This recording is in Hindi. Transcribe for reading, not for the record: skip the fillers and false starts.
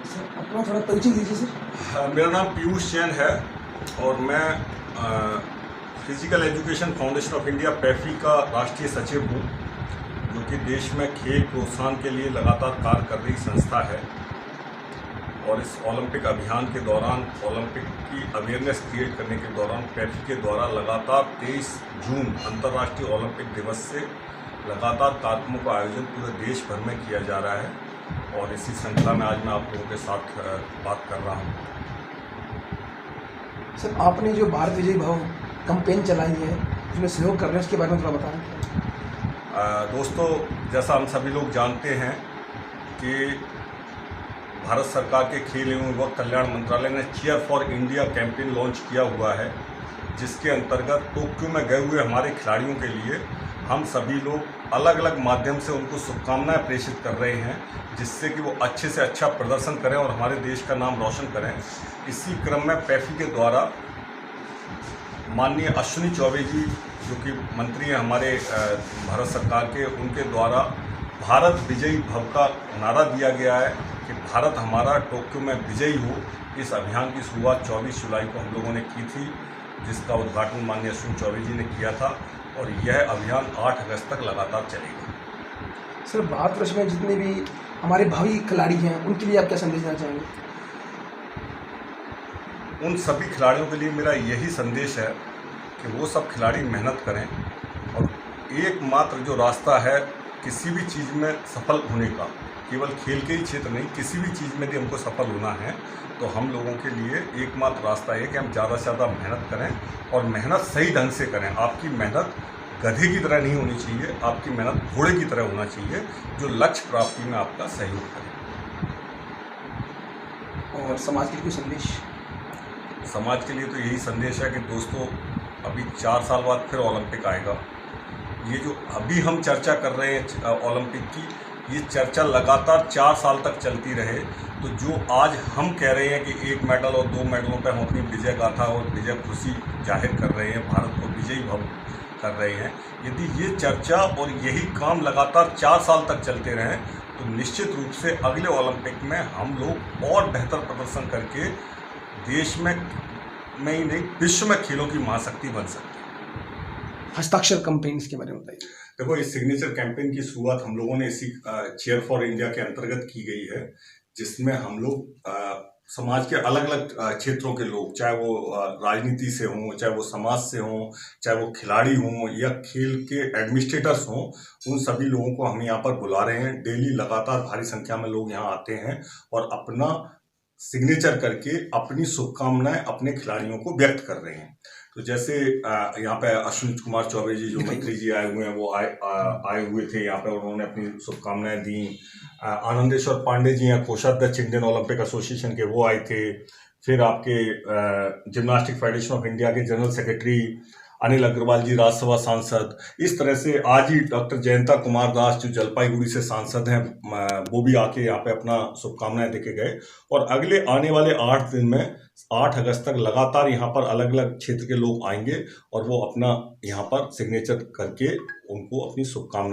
सर अपना थोड़ा परिचय दीजिए सर। मेरा नाम पीयूष जैन है और मैं physical education foundation of India PEFI का राष्ट्रीय सचिव हूँ, जो कि देश में खेल प्रोत्साहन के लिए लगातार कार्य कर रही संस्था है। और इस ओलंपिक अभियान के दौरान, ओलंपिक की अवेयरनेस क्रिएट करने के दौरान पैफी के द्वारा लगातार 23 जून अंतर्राष्ट्रीय ओलंपिक दिवस से लगातार कार्यक्रमों का आयोजन पूरे देश भर में किया जा रहा है। और इसी श्रृंखला में आज मैं आप लोगों के साथ बात कर रहा हूँ। सर आपने जो भारत विजय भव कैंपेन चलाई है, उसमें सहयोग कर रहे हैं, उसके बारे में थोड़ा बताएं। दोस्तों, जैसा हम सभी लोग जानते हैं कि भारत सरकार के खेल एवं युवा कल्याण मंत्रालय ने cheer for India campaign launch किया हुआ है, जिसके अंतर्गत टोक्यो में गए हुए हमारे खिलाड़ियों के लिए हम सभी लोग अलग अलग माध्यम से उनको शुभकामनाएं प्रेषित कर रहे हैं, जिससे कि वो अच्छे से अच्छा प्रदर्शन करें और हमारे देश का नाम रोशन करें। इसी क्रम में पैफी के द्वारा माननीय अश्विनी चौबे जी, जो कि मंत्री हैं हमारे भारत सरकार के, उनके द्वारा भारत विजयी भव का नारा दिया गया है कि भारत हमारा टोक्यो में विजयी हो। इस अभियान की शुरुआत 24 जुलाई को हम लोगों ने की थी, जिसका उद्घाटन माननीय अश्विनी चौबे जी ने किया था और यह अभियान 8 अगस्त तक लगातार चलेगा। सर भारतवर्ष में जितने भी हमारे भावी खिलाड़ी हैं, उनके लिए आप क्या संदेश देना चाहेंगे? उन सभी खिलाड़ियों के लिए मेरा यही संदेश है कि वो सब खिलाड़ी मेहनत करें और एकमात्र जो रास्ता है किसी भी चीज़ में सफल होने का, केवल खेल के ही क्षेत्र नहीं, किसी भी चीज़ में भी हमको सफल होना है, तो हम लोगों के लिए एकमात्र रास्ता है कि हम ज़्यादा से ज़्यादा मेहनत करें और मेहनत सही ढंग से करें। आपकी मेहनत गधे की तरह नहीं होनी चाहिए, आपकी मेहनत घोड़े की तरह होना चाहिए, जो लक्ष्य प्राप्ति में आपका सहयोग करे। और समाज के लिए कोई संदेश? समाज के लिए तो यही संदेश है कि दोस्तों, अभी 4 साल बाद फिर ओलंपिक आएगा। ये जो अभी हम चर्चा कर रहे हैं ओलंपिक की, ये चर्चा लगातार 4 साल तक चलती रहे, तो जो आज हम कह रहे हैं कि 1 मेडल और 2 मेडलों पर हम अपनी विजय गाथा और विजय खुशी जाहिर कर रहे हैं, भारत को विजयी भव कर रहे हैं, यदि ये चर्चा और यही काम लगातार 4 साल तक चलते रहें, तो निश्चित रूप से अगले ओलंपिक में हम लोग और बेहतर प्रदर्शन करके देश में ही नहीं, विश्व में खेलों की महाशक्ति बन सकते हैं। हस्ताक्षर कैंपेन के बारे में बताइए। देखो, इस सिग्नेचर कैंपेन की शुरुआत हम लोगों ने इसी चीयर फॉर इंडिया के अंतर्गत की गई है, जिसमें हम लोग समाज के अलग अलग क्षेत्रों के लोग, चाहे वो राजनीति से हों, चाहे वो समाज से हों, चाहे वो खिलाड़ी हों या खेल के एडमिनिस्ट्रेटर्स हों, उन सभी लोगों को हम यहाँ पर बुला रहे हैं। डेली लगातार भारी संख्या में लोग यहाँ आते हैं और अपना सिग्नेचर करके अपनी शुभकामनाएं अपने खिलाड़ियों को व्यक्त कर रहे हैं। तो जैसे यहाँ पे अश्विनी कुमार चौबे जी, जो मंत्री जी आए हुए हैं, वो आए हुए थे यहाँ पे, उन्होंने अपनी शुभकामनाएं दी। आनंदेश्वर पांडे जी हैं, कोषाध्यक्ष इंडियन ओलंपिक एसोसिएशन के, वो आए थे। फिर आपके जिम्नास्टिक फेडरेशन ऑफ इंडिया के जनरल सेक्रेटरी अनिल अग्रवाल जी, राज्यसभा सांसद, इस तरह से आज ही डॉक्टर जयंता कुमार दास, जो जलपाईगुड़ी से सांसद हैं, वो भी आके यहाँ पे अपना शुभकामनाएं देके गए। और अगले आने वाले 8 दिन में 8 अगस्त तक लगातार यहाँ पर अलग अलग क्षेत्र के लोग आएंगे और वो अपना यहाँ पर सिग्नेचर करके उनको अपनी शुभकामनाएं